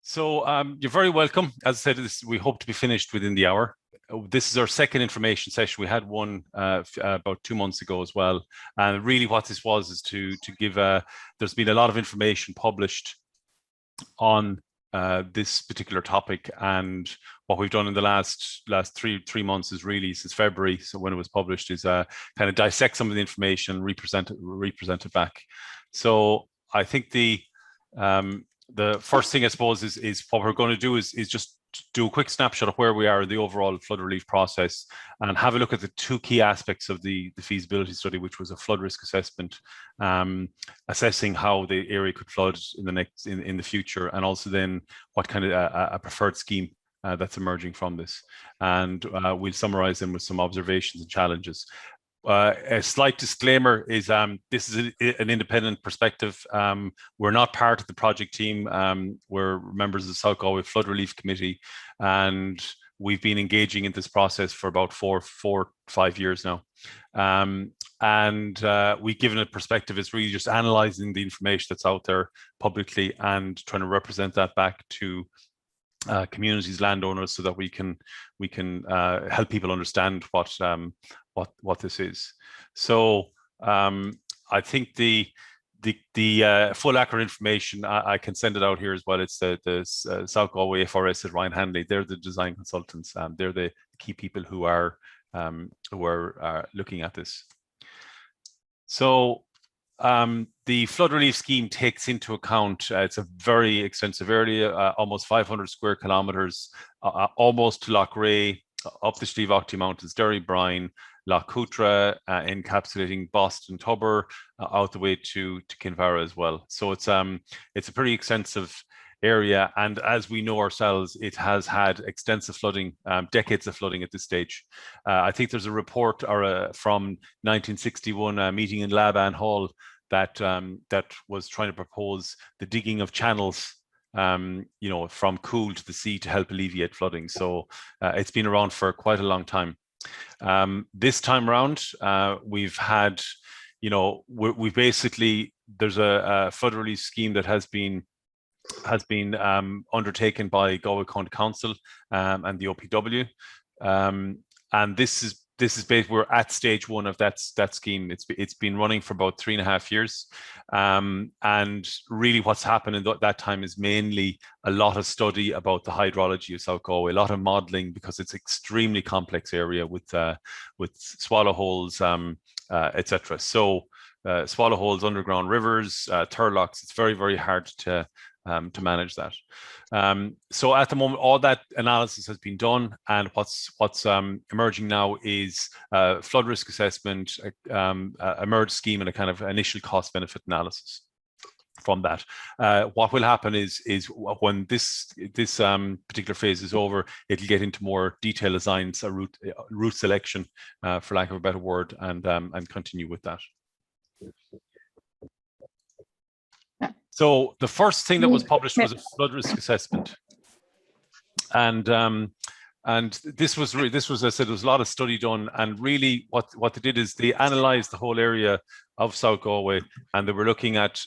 So you're very welcome. As I said, we hope to be finished within the hour. This is our second information session. We had one about 2 months ago as well. And really what this was is to give, there's been a lot of information published on this particular topic. And what we've done in the last three months is really since February, so when it was published, is kind of dissect some of the information, represent it back. So I think the first thing I suppose is what we're going to do is just do a quick snapshot of where we are in the overall flood relief process and have a look at the two key aspects of the feasibility study, which was a flood risk assessment, assessing how the area could flood in the future, and also then what kind of a preferred scheme that's emerging from this. And we'll summarize them with some observations and challenges. A slight disclaimer is this is an independent perspective. We're not part of the project team. We're members of the South Galway Flood Relief Committee, and we've been engaging in this process for about 5 years now. We've given a perspective. It's really just analysing the information that's out there publicly and trying to represent that back to communities, landowners, so that we can help people understand what this is. So I think the full accurate information, I can send it out here as well. It's the South Galway FRS at Ryan Hanley. They're the design consultants. They're the key people who are looking at this. So the flood relief scheme takes into account, it's a very extensive area, almost 500 square kilometres, almost to Lough Ray, up the Slieve Aughty Mountains, Derry Brine, Lough Cutra, encapsulating Boston Tubber, out the way to Kinvara as well. So it's a pretty extensive area, and as we know ourselves, it has had extensive flooding, decades of flooding at this stage. I think there's a report from 1961, a meeting in Laban Hall that was trying to propose the digging of channels, from Cool to the sea to help alleviate flooding. So it's been around for quite a long time. This time around, we've had, we basically, there's a flood relief scheme that has been undertaken by Galway County Council and the OPW, and this is basically, we're at stage one of that scheme. It's been running for about 3.5 years, and really what's happened in that time is mainly a lot of study about the hydrology of South Galway, a lot of modelling, because it's an extremely complex area with swallow holes, etc. So swallow holes, underground rivers, turlocks. It's very, very hard to manage that. So at the moment, all that analysis has been done, and what's emerging now is flood risk assessment, a merged scheme, and a kind of initial cost benefit analysis from that. What will happen is when this particular phase is over, it'll get into more detailed designs, a route selection, for lack of a better word, and continue with that. So the first thing that was published was a flood risk assessment, and this was, as I said, there was a lot of study done, and really what they did is they analysed the whole area of South Galway, and they were looking at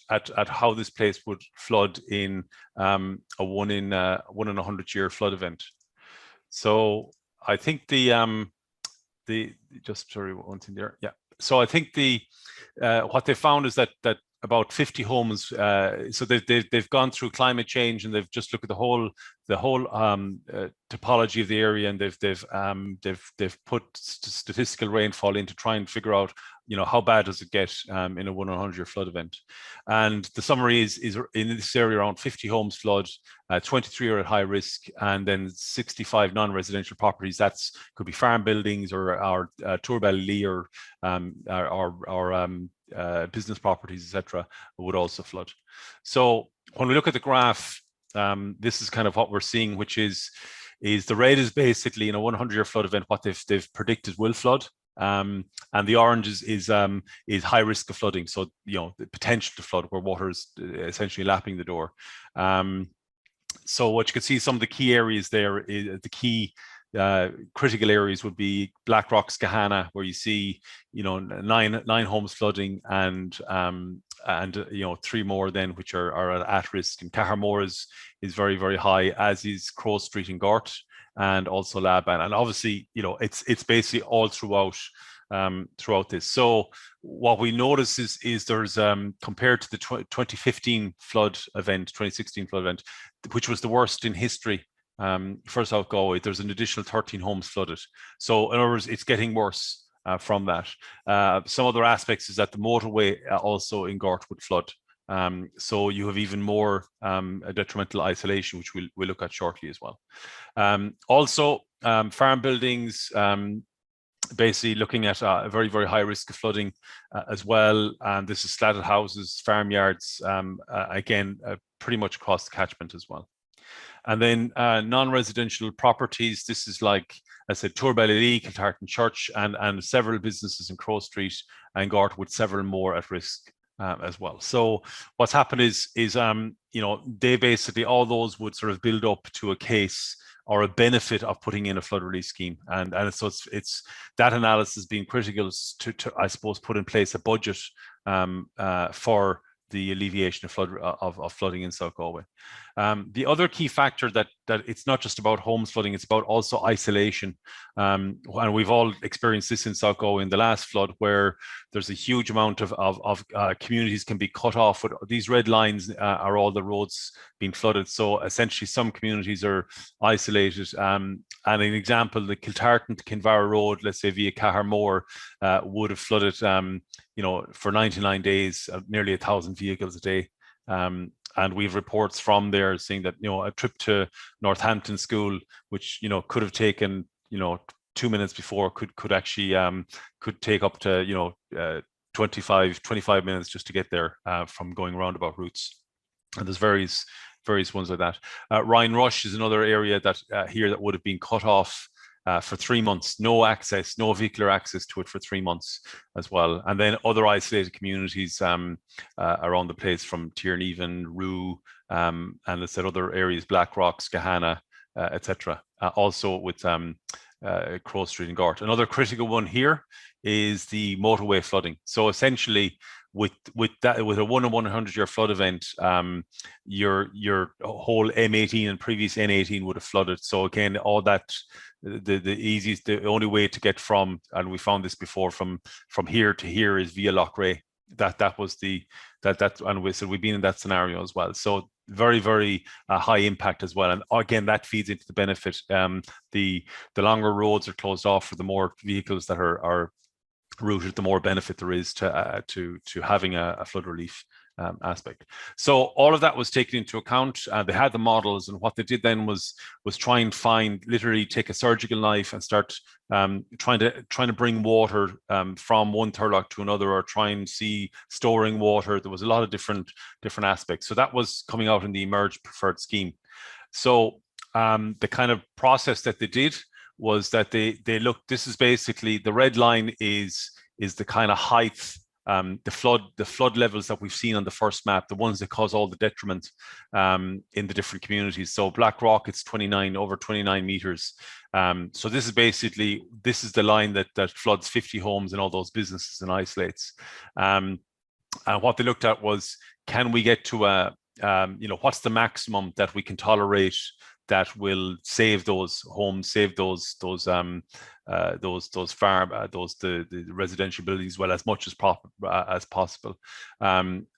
how this place would flood in a 1 in 100-year flood event. So I think just sorry, one thing there, yeah. So I think what they found is that about 50 homes. So they've gone through climate change, and they've just looked at the whole topology of the area, and they've put statistical rainfall in to try and figure out, how bad does it get in a 1 in 100-year flood event. And the summary is in this area around 50 homes flood, 23 are at high risk, and then 65 non-residential properties. That's could be farm buildings or Turbell Lee or business properties, etc., would also flood. So when we look at the graph, this is kind of what we're seeing, which is the red is basically in a 100-year flood event what they've predicted will flood, and the orange is high risk of flooding. So the potential to flood, where water is essentially lapping the door. So what you can see, some of the key areas there is the key critical areas would be Blackrock, Skahana, where you see, nine homes flooding, and 3 more then which are at risk. And Cahermore is very, very high, as is Crow Street in Gort, and also Laban. And obviously, it's basically all throughout this. So what we notice is there's compared to the 2015 flood event, 2016 flood event, which was the worst in history for South Galway, there's an additional 13 homes flooded. So in other words, it's getting worse from that. Some other aspects is that the motorway also in Gort would flood. So you have even more detrimental isolation, which we'll look at shortly as well. Also, farm buildings, basically looking at a very, very high risk of flooding as well. This is slatted houses, farmyards, again, pretty much across the catchment as well. And then non-residential properties, this is like I said, Turbellilly, Kiltartan Church, and several businesses in Crow Street and Gort, with several more at risk as well. So what's happened is they basically, all those would sort of build up to a case or a benefit of putting in a flood relief scheme, and so it's that analysis being critical to I suppose put in place a budget for the alleviation of flooding in South Galway. The other key factor that it's not just about homes flooding, it's about also isolation. And we've all experienced this in South Galway in the last flood, where there's a huge amount of communities can be cut off. These red lines are all the roads being flooded. So essentially some communities are isolated. And an example, the Kiltartan to Kinvara Road, let's say via Cahermore, would have flooded for 99 days, nearly 1,000 vehicles a day. And we have reports from there saying that, a trip to Northampton School, which, could have taken, 2 minutes before, could actually, could take up to, 25 minutes just to get there from going roundabout routes. And there's various ones like that. Ryan Rush is another area that here that would have been cut off for 3 months, no access, no vehicular access to it for 3 months as well. And then other isolated communities around the place, from Tierneven, Rue, and let's say other areas, Blackrock, Skahana, etc. Also with Crow Street and Gort. Another critical one here is the motorway flooding. So essentially, with a 1 in 100 year flood event, your whole M18 and previous N18 would have flooded. So again, all that, the only way to get from, and we found this before, from here to here is via Lochray. That was and we said we've been in that scenario as well. So very, very high impact as well. And again, that feeds into the benefit. The longer roads are closed off for the more vehicles that are routed, the more benefit there is to having a flood relief aspect. So all of that was taken into account. They had the models, and what they did then was try and literally take a surgical knife and start trying to bring water from one turlock to another, or try and see storing water. There was a lot of different aspects. So that was coming out in the emerged preferred scheme. So the kind of process that they did was that they looked. This is basically, the red line is the kind of height, the flood levels that we've seen on the first map, the ones that cause all the detriment in the different communities. So Blackrock, it's over 29 meters. So this is basically, this is the line that floods 50 homes and all those businesses and isolates. And what they looked at was, can we get to what's the maximum that we can tolerate that will save those homes, save the residential buildings, well, as much as possible.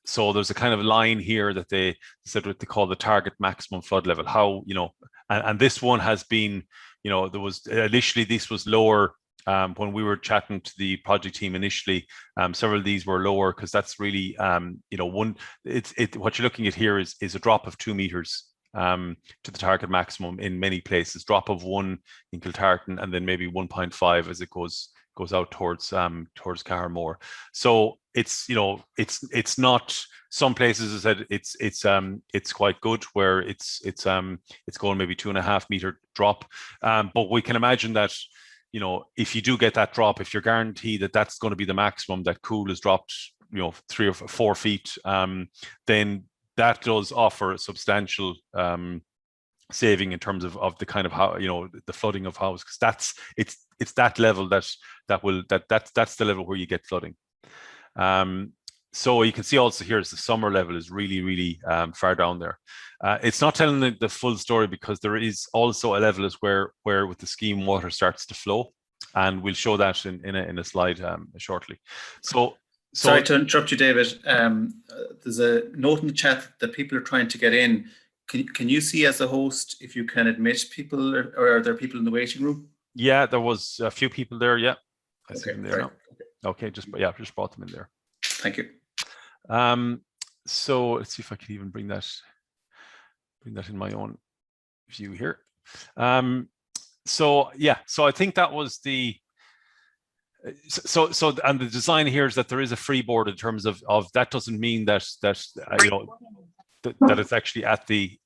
So there's a kind of line here that they said what they call the target maximum flood level. How, and this one has been, there was initially, this was lower. When we were chatting to the project team initially, several of these were lower, because that's really, what you're looking at here is a drop of 2 meters to the target maximum in many places, drop of 1 in Kiltartan, and then maybe 1.5 as it goes out towards Cahermore. So it's not, some places, as I said, it's quite good, where it's going maybe 2.5 meter drop, but we can imagine that, if you do get that drop, if you're guaranteed that that's going to be the maximum, that Cool has dropped 3 or 4 feet, then that does offer a substantial saving in terms of the kind of how, you know, the flooding of houses, because it's that level that's the level where you get flooding. So you can see also here is the summer level is really far down there. It's not telling the full story, because there is also a level is where with the scheme water starts to flow, and we'll show that in a slide shortly. So sorry to interrupt you, David. There's a note in the chat that people are trying to get in. Can you see as a host if you can admit people, or are there people in the waiting room? Yeah, there was a few people there. Yeah, I see Okay, them there now. Okay, just brought them in there. Thank you. So let's see if I can even bring that in my own view here. So I think that was the and the design here is that there is a freeboard in terms of that doesn't mean that you know that it's actually at the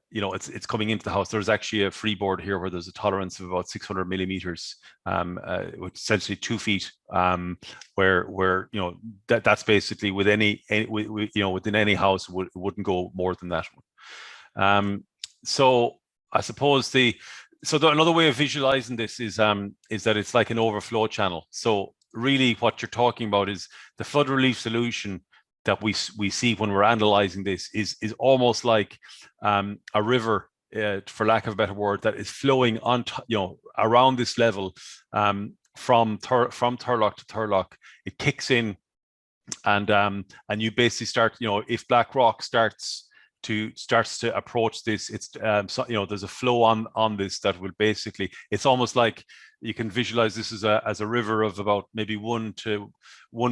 you know, it's coming into the house. There's actually a freeboard here where there's a tolerance of about 600 millimeters, which is essentially 2 feet, where you know that's basically with any you know, within any house wouldn't go more than that one. So I suppose another way of visualizing this is that it's like an overflow channel. So really what you're talking about is the flood relief solution that we see when we're analyzing this is almost like a river, for lack of a better word, that is flowing on, you know, around this level, from Turlock to Turlock. It kicks in, and you basically start, you know, if Black Rock starts to approach this, it's so, you know, there's a flow on this that will basically, it's almost like you can visualize this as a river of about maybe 1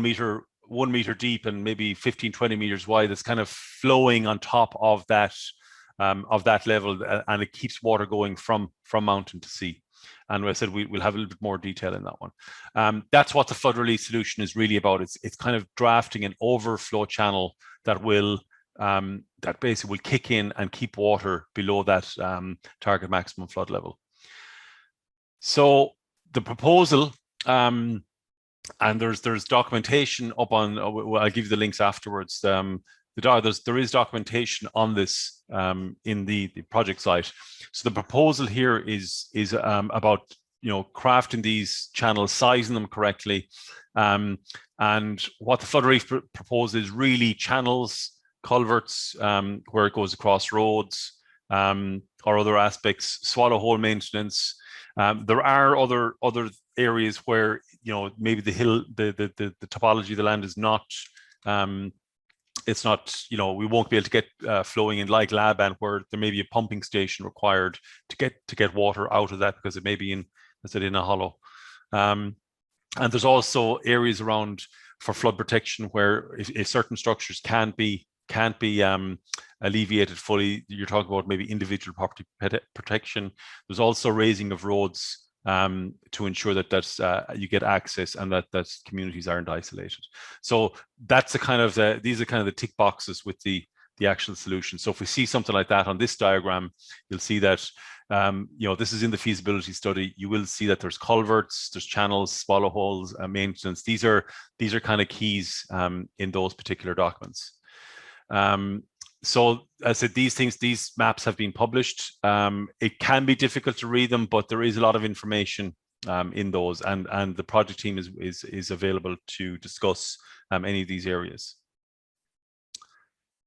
meter deep and maybe 15-20 meters wide. That's kind of flowing on top of that level, and it keeps water going from mountain to sea. And I said we'll have a little bit more detail in that one. That's what the flood release solution is really about. It's kind of drafting an overflow channel that will that basically will kick in and keep water below that target maximum flood level. So the proposal, and there's documentation up on, I'll give you the links afterwards. There is documentation on this in the project site. So the proposal here is about, you know, crafting these channels, sizing them correctly, and what the flood relief proposal is really channels, culverts, where it goes across roads, or other aspects, swallow hole maintenance. There are other areas where, you know, maybe the topology of the land is not, it's not, you know, we won't be able to get flowing in, like Laban, where there may be a pumping station required to get water out of that, because it may be in, as I said, in a hollow. And there's also areas around for flood protection where if certain structures can't be alleviated fully, you're talking about maybe individual property protection. There's also raising of roads to ensure that you get access, and that communities aren't isolated. So that's the kind of these are kind of the tick boxes with the actual solution. So if we see something like that on this diagram, you'll see that you know, this is in the feasibility study. You will see that there's culverts, there's channels, swallow holes, maintenance. These are kind of keys in those particular documents. So as I said, these maps have been published. It can be difficult to read them, but there is a lot of information in those, and the project team is available to discuss any of these areas.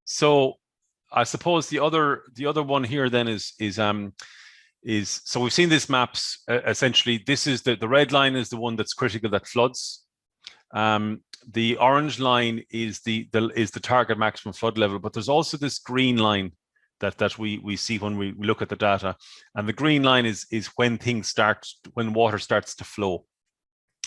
So I suppose the other one here then is so we've seen these maps. Essentially, this is the red line is the one that's critical, that floods. The orange line is the target maximum flood level, but there's also this green line that we see when we look at the data, and the green line is when when water starts to flow.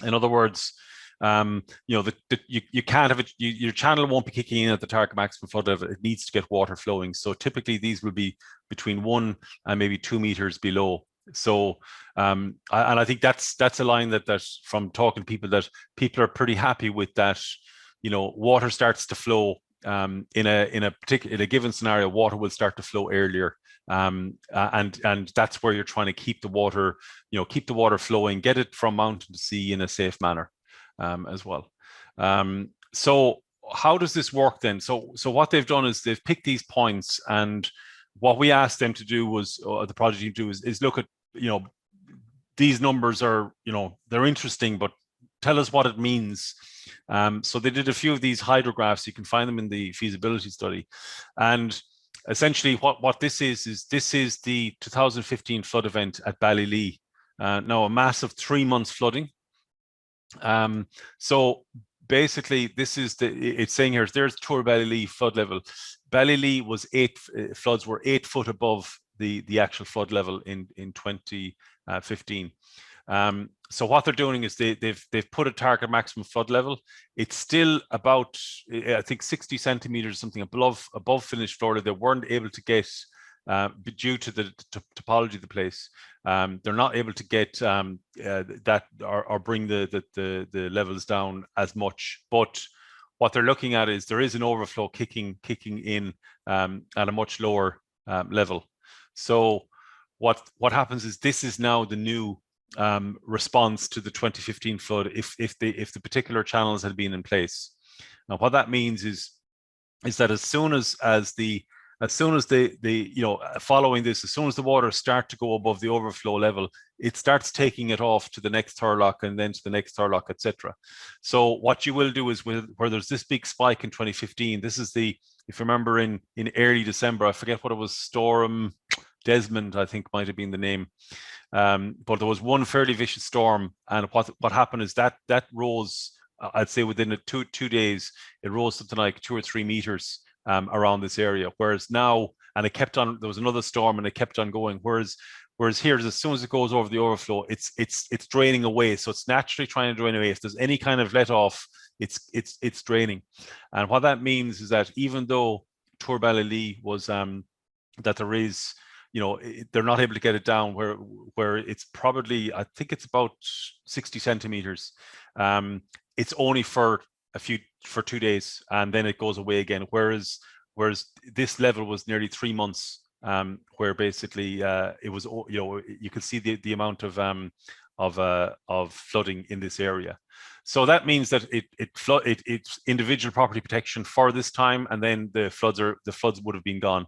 In other words, you know, you can't have it. Your channel won't be kicking in at the target maximum flood level. It needs to get water flowing. So typically these will be between 1 and maybe 2 meters below. So and I think that's a line that from talking to people, that people are pretty happy with that. You know, water starts to flow in a given scenario. Water will start to flow earlier, and that's where you're trying to keep the water, you know, keep the water flowing, get it from mountain to sea in a safe manner as well. So how does this work then? So what they've done is they've picked these points, and what we asked them to do was, or the project team to do, is look at, these numbers are, they're interesting, but tell us what it means. So they did a few of these hydrographs. You can find them in the feasibility study. And essentially what this is the 2015 flood event at Ballylee. Now a massive 3 months flooding. So basically this is it's saying here, there's Tour Ballylee flood level. Ballylee was floods were 8 foot above the actual flood level in 2015. So what they're doing is they've put a target maximum flood level. It's still about, I think, 60 centimeters, something above finished floor that they weren't able to get due to the topology of the place. They're not able to get that or bring the levels down as much. But what they're looking at is there is an overflow kicking in at a much lower level. So what happens is this is now the new response to the 2015 flood if the particular channels had been in place. Now what that means is that as soon as following this, as soon as the water start to go above the overflow level, it starts taking it off to the next Thurlock and then to the next Thurlock, etc. So what you will do is where there's this big spike in 2015, this is if you remember in early December, I forget what it was, Storm Desmond, I think might have been the name. But there was one fairly vicious storm, and what happened is that rose, I'd say within two days, it rose something like 2 or 3 meters around this area. Whereas now, and it kept on, there was another storm and it kept on going. Whereas here, as soon as it goes over the overflow, it's draining away. So it's naturally trying to drain away. If there's any kind of let off, it's draining. And what that means is that even though Tour Ballylee was that there is, they're not able to get it down where it's probably, I think it's about 60 centimeters. It's only for 2 days, and then it goes away again. Whereas this level was nearly 3 months, where basically it was, you could see the amount of flooding in this area. So that means that it's individual property protection for this time, and then the floods would have been gone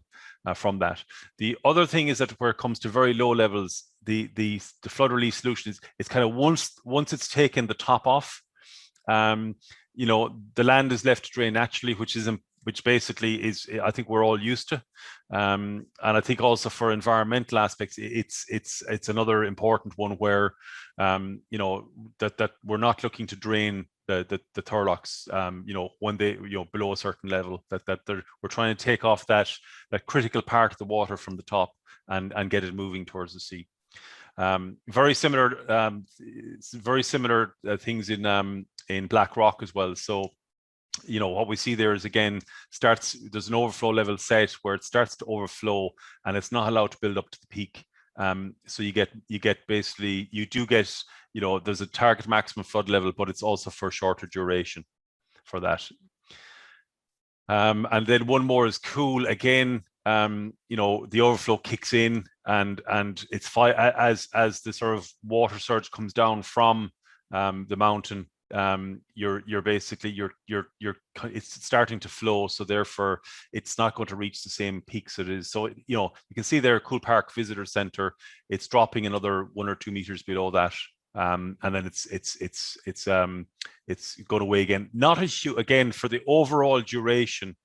from that. The other thing is that where it comes to very low levels, the flood relief solution is it's kind of once it's taken the top off, the land is left to drain naturally, which basically is, I think we're all used to, and I think also for environmental aspects, it's another important one where that we're not looking to drain the Thurlocks, when they below a certain level, that we're trying to take off that critical part of the water from the top and get it moving towards the sea. Very similar things in Black Rock as well. So what we see there is, again, there's an overflow level set where it starts to overflow and it's not allowed to build up to the peak. So you get basically, you do get, there's a target maximum flood level, but it's also for shorter duration for that. And then one more is Cool. Again, the overflow kicks in, and it's as the sort of water surge comes down from the mountain. It's starting to flow, so therefore it's not going to reach the same peaks it is. So you can see there, Cool Park Visitor Centre, it's dropping another 1 or 2 meters below that, and then it's going away again. Not as again for the overall duration.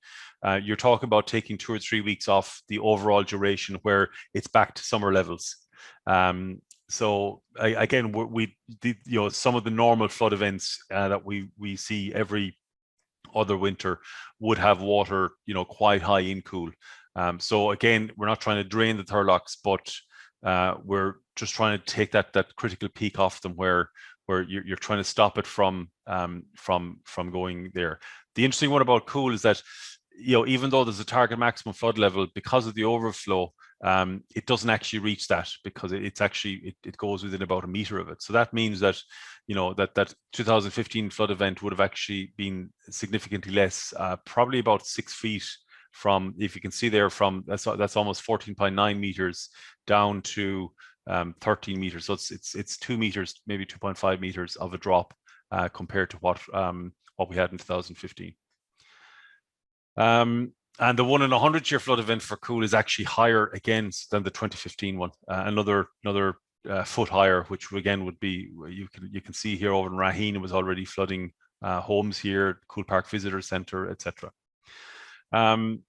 You're talking about taking 2 or 3 weeks off the overall duration where it's back to summer levels. So again, some of the normal flood events that we see every other winter would have water, quite high in Cool. So again, we're not trying to drain the Thurlocks, but we're just trying to take that critical peak off them where you're trying to stop it from going there. The interesting one about Cool is that, even though there's a target maximum flood level, because of the overflow, it doesn't actually reach that, because it goes within about 1 meter of it. So that means that that 2015 flood event would have actually been significantly less, probably about 6 feet from, if you can see there, from that's almost 14.9 meters down to 13 meters. So it's 2 meters, maybe 2.5 meters of a drop compared to what we had in 2015. And the 1 in 100-year flood event for Cool is actually higher again than the 2015 one, another foot higher, which again would be, you can see here over in Raheen, it was already flooding homes here, Cool Park Visitor Centre, etc. And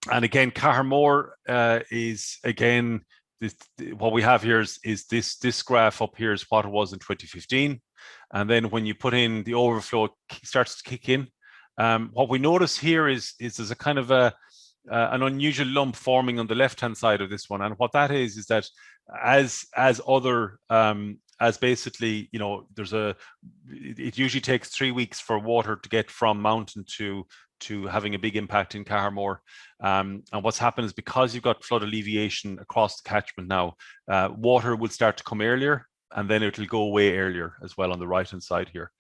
again, Cahermore is again, what we have here is this graph up here is what it was in 2015, and then when you put in the overflow, it starts to kick in. What we notice here is there's a kind of an unusual lump forming on the left-hand side of this one, and what that is that as basically, you know, it usually takes 3 weeks for water to get from mountain to having a big impact in Cahermore. And what's happened is, because you've got flood alleviation across the catchment now, water will start to come earlier, and then it'll go away earlier as well on the right-hand side here.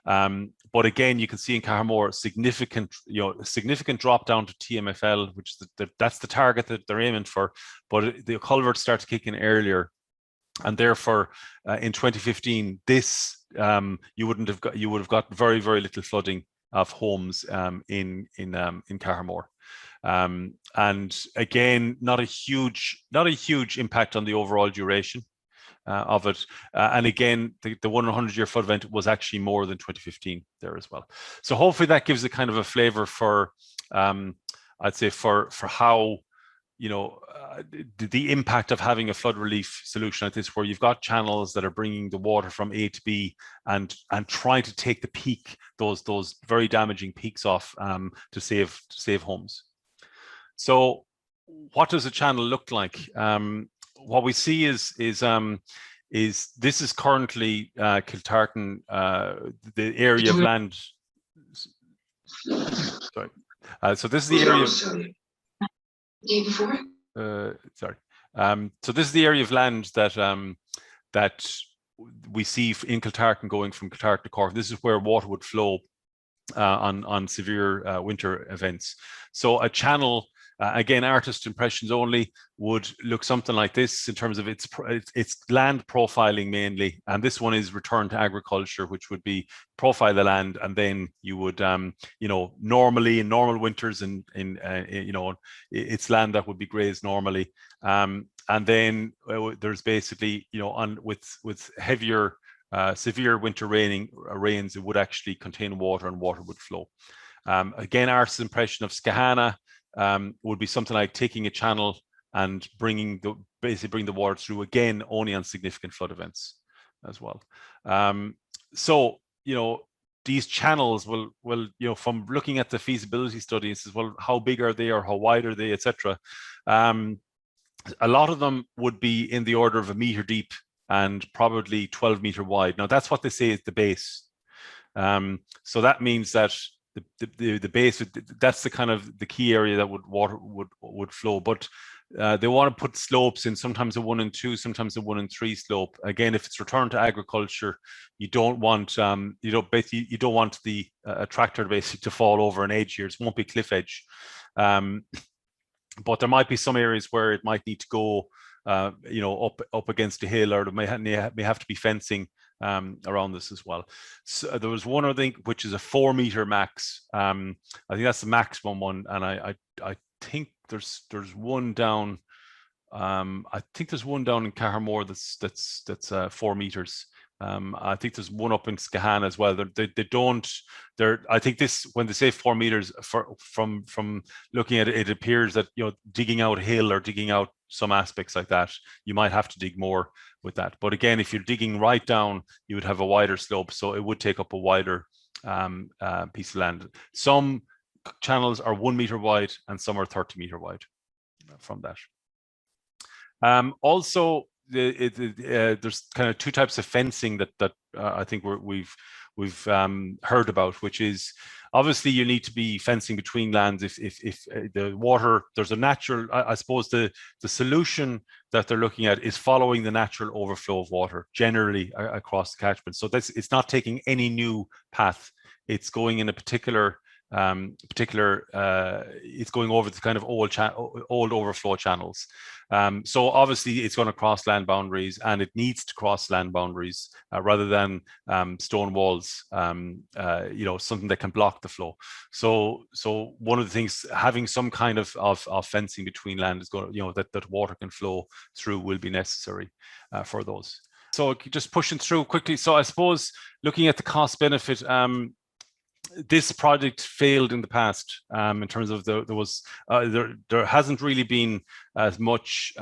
But again, you can see in Cahermore significant drop down to TMFL, which that's the target that they're aiming for. But the culverts start to kick in earlier, and therefore in 2015, this you would have got very, very little flooding of homes in Cahermore. And again, not a huge impact on the overall duration of it. And again, the 1 in 100-year flood event was actually more than 2015 there as well. So hopefully that gives a kind of a flavor for, I'd say, for how, you know, the impact of having a flood relief solution like this, where you've got channels that are bringing the water from A to B and trying to take the peak, those very damaging peaks off, to save homes. So what does a channel look like? What we see is this is currently Kiltartan, the area of land. Sorry. So this is the area. So this is the area of land that we see in Kiltartan going from Kiltartan to Cork. This is where water would flow on severe winter events. So a channel, again, artist impressions only, would look something like this in terms of its land profiling mainly. And this one is return to agriculture, which would be profile the land, and then you would, you know, normally in normal winters, you know, it's land that would be grazed normally. And then there's basically, you know, with heavier severe winter rains, it would actually contain water, and water would flow. Again, artist's impression of Skahana would be something like taking a channel and basically bring the water through, again, only on significant flood events as well. So, you know, these channels will, you know, from looking at the feasibility studies as well, how big are they, or how wide are they, etc. A lot of them would be in the order of 1 meter deep and probably 12 meter wide. Now, that's what they say is the base. So that means that the base, that's the kind of the key area that water would flow. But they want to put slopes in, sometimes a 1 and 2, sometimes a 1 and 3 slope. Again, if it's returned to agriculture, you don't want you don't want the tractor basically to fall over an edge here. It won't be cliff edge. But there might be some areas where it might need to go, you know, up against a hill, or there may have to be fencing around this as well. So there was one, I think, which is a 4 meter max. I think that's the maximum one, and I think there's one down. I think there's one down in Cahermore that's 4 meters. I think there's one up in Skahana as well. I think this, when they say 4 meters, from looking at it, it appears that, you know, digging out a hill or digging out some aspects like that, you might have to dig more with that. But again, if you're digging right down, you would have a wider slope, so it would take up a wider piece of land. Some channels are 1 meter wide and some are 30 meter wide from that. Also, there's kind of 2 types of fencing that I think we've heard about, which is, obviously you need to be fencing between lands if the water, there's a natural, I suppose the solution that they're looking at is following the natural overflow of water generally across the catchment. So it's not taking any new path. It's going in a particular particular, it's going over the kind of old overflow channels. So obviously it's going to cross land boundaries, and it needs to cross land boundaries rather than stone walls, something that can block the flow. So one of the things, having some kind of fencing between land is going to, that water can flow through, will be necessary for those. So just pushing through quickly. So I suppose looking at the cost benefit, this project failed in the past in terms of there hasn't really been as much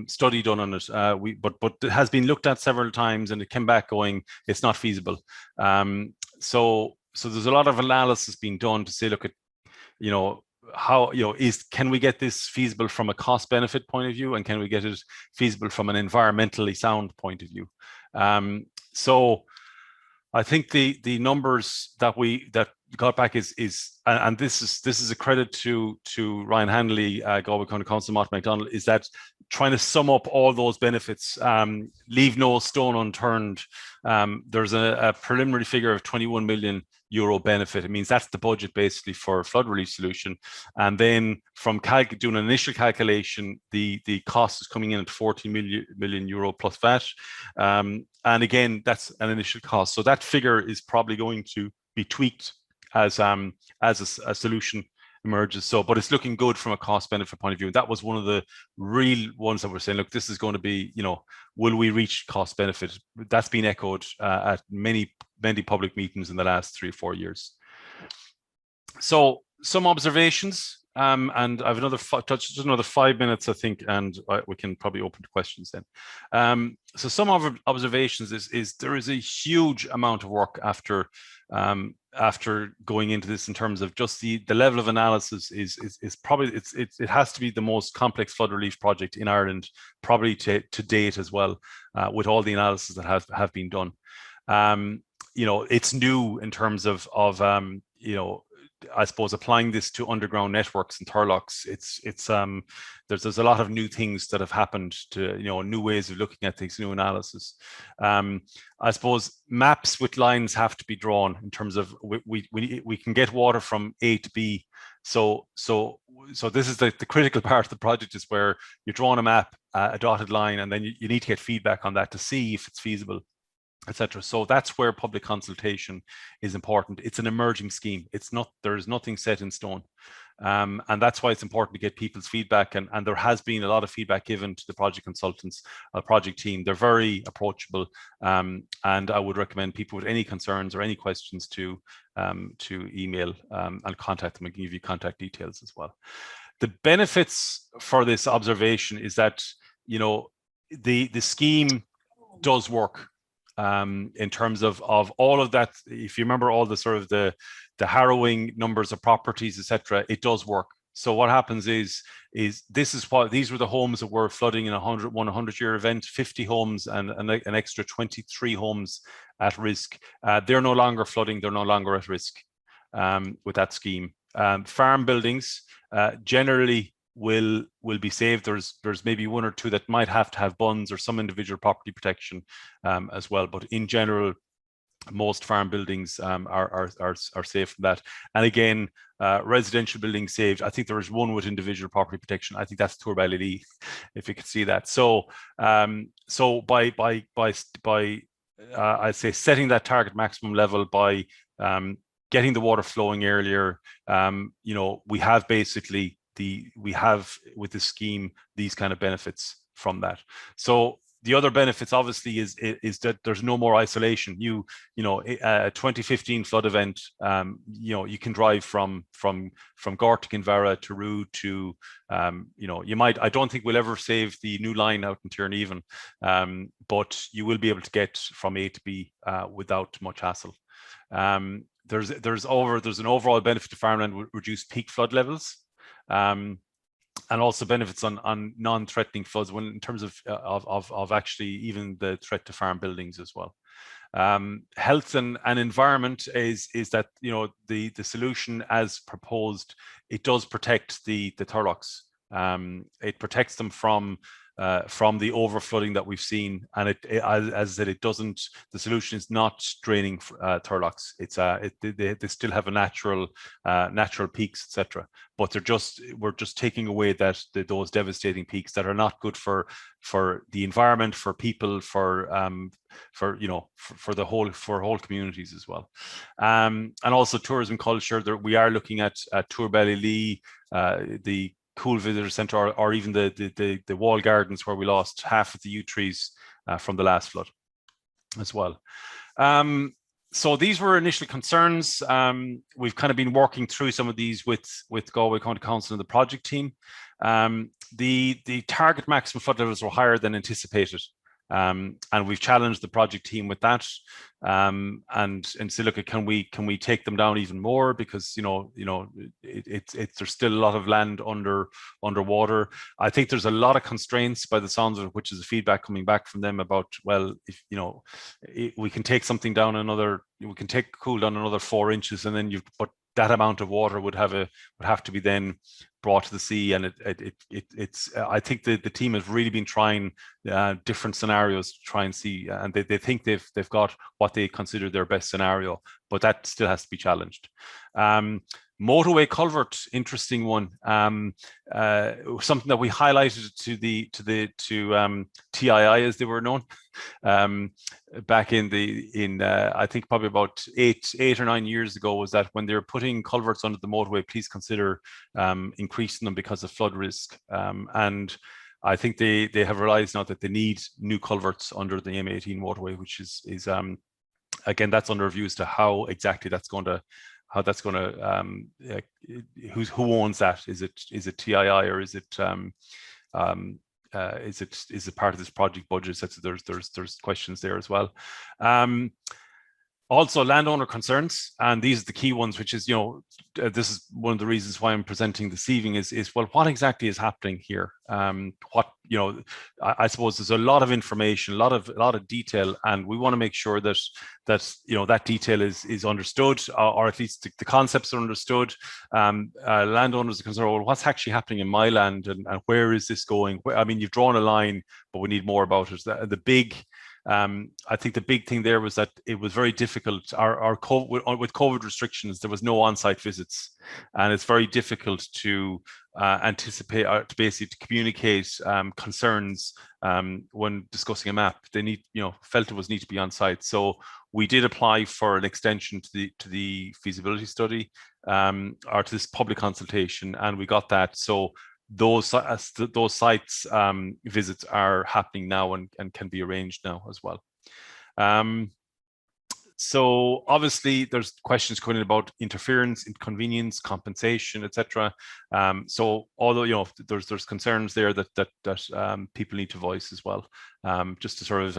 study done on it. But it has been looked at several times, and it came back going, it's not feasible. So there's a lot of analysis being done to say, look at, how, can we get this feasible from a cost benefit point of view, and can we get it feasible from an environmentally sound point of view? So I think the numbers that got back is and this is a credit to Ryan Hanley, Galway County Council, Martin MacDonald, is that trying to sum up all those benefits, leave no stone unturned. There's a preliminary figure of €21 million benefit. It means that's the budget basically for flood relief solution. And then from doing an initial calculation, the cost is coming in at €40 million plus VAT. And again, that's an initial cost. So that figure is probably going to be tweaked as a solution emerges. So, but it's looking good from a cost benefit point of view. That was one of the real ones that we're saying, look, this is going to be, will we reach cost benefit? That's been echoed at many public meetings in the last 3 or 4 years. So some observations, and I have another 5 minutes, I think, and we can probably open to questions then. So some observations is there is a huge amount of work after going into this in terms of just the level of analysis is probably it has to be the most complex flood relief project in Ireland, probably to date as well, with all the analysis that have been done. It's new in terms of I suppose applying this to underground networks and turlocks. There's a lot of new things that have happened to, new ways of looking at things, new analysis. I suppose maps with lines have to be drawn in terms of we can get water from A to B. So this is the critical part of the project, is where you're drawing a map, a dotted line, and then you need to get feedback on that to see if it's feasible, etc. So that's where public consultation is important. It's an emerging scheme. There's nothing set in stone. And that's why it's important to get people's feedback. And there has been a lot of feedback given to the project consultants, project team. They're very approachable. And I would recommend people with any concerns or any questions to email and contact them. I can give you contact details as well. The benefits for this observation is that, the scheme does work. In terms of all of that, if you remember all the sort of the harrowing numbers of properties, etc., it does work. So what happens is these were the homes that were flooding in a 100-year event, 50 homes and an extra 23 homes at risk. They're no longer flooding, they're no longer at risk with that scheme. Farm buildings generally will be saved. There's maybe 1 or 2 that might have to have bunds or some individual property protection as well, but in general most farm buildings are safe from that. And again, residential buildings saved. I think there is 1 with individual property protection. I think that's Turbally, if you could see that. So by I'd say setting that target maximum level by getting the water flowing earlier, we have basically with the scheme these kind of benefits from that. So the other benefits obviously is that there's no more isolation. A 2015 flood event, you can drive from Gortic and Vara to Rue to, I don't think we'll ever save the new line out in Tierneven, but you will be able to get from A to B without much hassle. There's an overall benefit to farmland with reduced peak flood levels. And also benefits on non-threatening floods in terms of actually even the threat to farm buildings as well. Health and environment is that the solution as proposed, it does protect the turlocks. It protects them from from the overflooding that we've seen. And as I said, the solution is not draining Thurlocks. They still have a natural peaks, etc. But we're just taking away those devastating peaks that are not good for the environment, for people, for whole communities as well. And also tourism culture. We are looking at Tour Lee, the Cool Visitor Centre, or even the wall gardens where we lost half of the yew trees from the last flood as well. So these were initial concerns. We've kind of been working through some of these with Galway County Council and the project team. The target maximum flood levels were higher than anticipated. And we've challenged the project team with that, and say, look, can we take them down even more, because there's still a lot of land underwater. I think there's a lot of constraints by the sounds of it, which is the feedback coming back from them about, well, if we can take something down cool down another 4 inches, and then but that amount of water would have to be then brought to the sea. And I think the team has really been trying different scenarios to try and see, and they think they've got what they consider their best scenario, but that still has to be challenged. Motorway Culvert, interesting one. Something that we highlighted to TII, as they were known, back in I think probably about eight or 9 years ago, was that when they're putting culverts under the motorway, please consider increasing them because of flood risk. And I think they have realized now that they need new culverts under the M18 motorway, which is again, that's under review as to how exactly that's going to who owns that? Is it TII, or is it part of this project budget? So there's questions there as well. Also, landowner concerns, and these are the key ones, which is, this is one of the reasons why I'm presenting this evening is well, what exactly is happening here? I suppose there's a lot of information, a lot of detail, and we want to make sure that that detail is understood, or at least the concepts are understood. Landowners are concerned, well, what's actually happening in my land, and where is this going? I mean, you've drawn a line, but we need more about it. I think the big thing there was that it was very difficult. With COVID restrictions, there was no on-site visits, and it's very difficult to anticipate, or to basically communicate concerns when discussing a map. They felt it was need to be on site. So we did apply for an extension to the feasibility study, or to this public consultation, and we got that. So those sites visits are happening now and can be arranged now as well. So obviously there's questions coming in about interference, inconvenience, compensation, etc. So although there's concerns there that people need to voice as well, just to sort of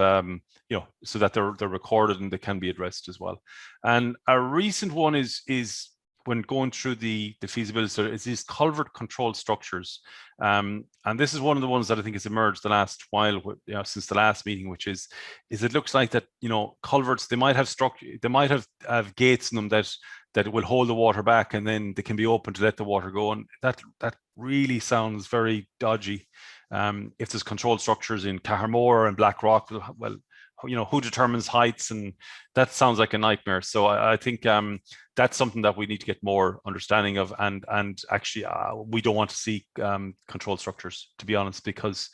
so that they're recorded and they can be addressed as well. And a recent one is when going through the feasibility study, is these culvert control structures. And this is one of the ones that I think has emerged the last while, since the last meeting, which is it looks like that, culverts, they might have have gates in them that will hold the water back, and then they can be open to let the water go. And that really sounds very dodgy. If there's control structures in Cahermore and Blackrock, well, who determines heights? And that sounds like a nightmare. So I think that's something that we need to get more understanding of, and actually we don't want to see control structures, to be honest, because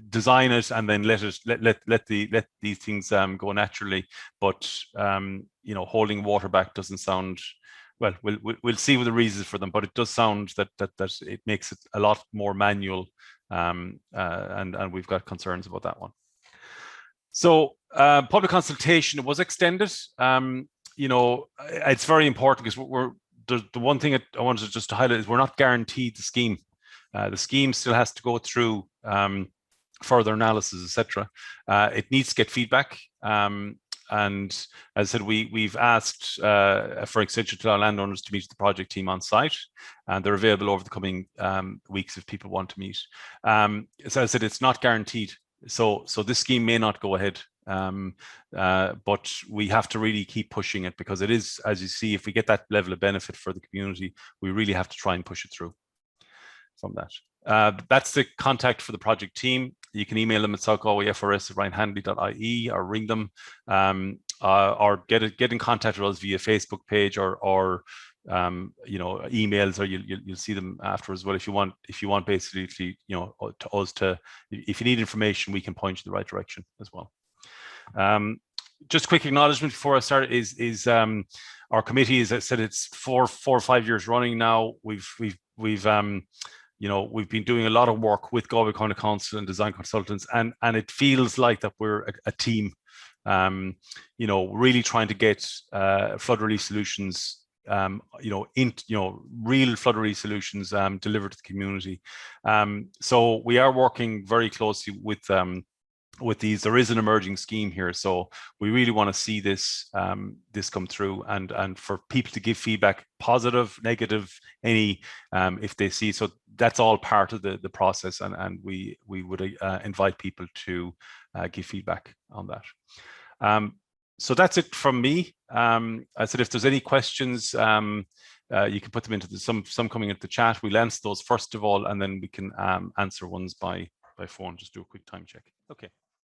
design it and then let these things go naturally, but holding water back doesn't sound well. We'll see what the reasons for them, but it does sound that it makes it a lot more manual, and we've got concerns about that one. So public consultation was extended. It's very important, because the one thing I wanted just to highlight is we're not guaranteed the scheme. The scheme still has to go through further analysis, etc. It needs to get feedback. And as I said, we've asked for extension to our landowners to meet the project team on site, and they're available over the coming weeks if people want to meet. As I said, it's not guaranteed. So this scheme may not go ahead, but we have to really keep pushing it, because it is, as you see, if we get that level of benefit for the community, we really have to try and push it through from that. That's the contact for the project team. You can email them at southgalwayfrs@ryanhandley.ie or ring them, or get in contact with us via Facebook page or emails, or you'll see them after as well. If you want basically, to us to, if you need information, we can point you in the right direction as well. Just a quick acknowledgement before I start is our committee, as I said, it's four or 5 years running now. We've been doing a lot of work with Galway County Council and design consultants, and it feels like that we're a team, really trying to get flood relief solutions, real flood relief solutions delivered to the community. So we are working very closely with these. There is an emerging scheme here, so we really want to see this come through, and for people to give feedback, positive, negative, any, if they see. So that's all part of the process, and we would invite people to give feedback on that. So that's it from me. I said, if there's any questions, you can put them into some coming into the chat. We'll answer those first of all, and then we can answer ones by phone. Just do a quick time check. Okay.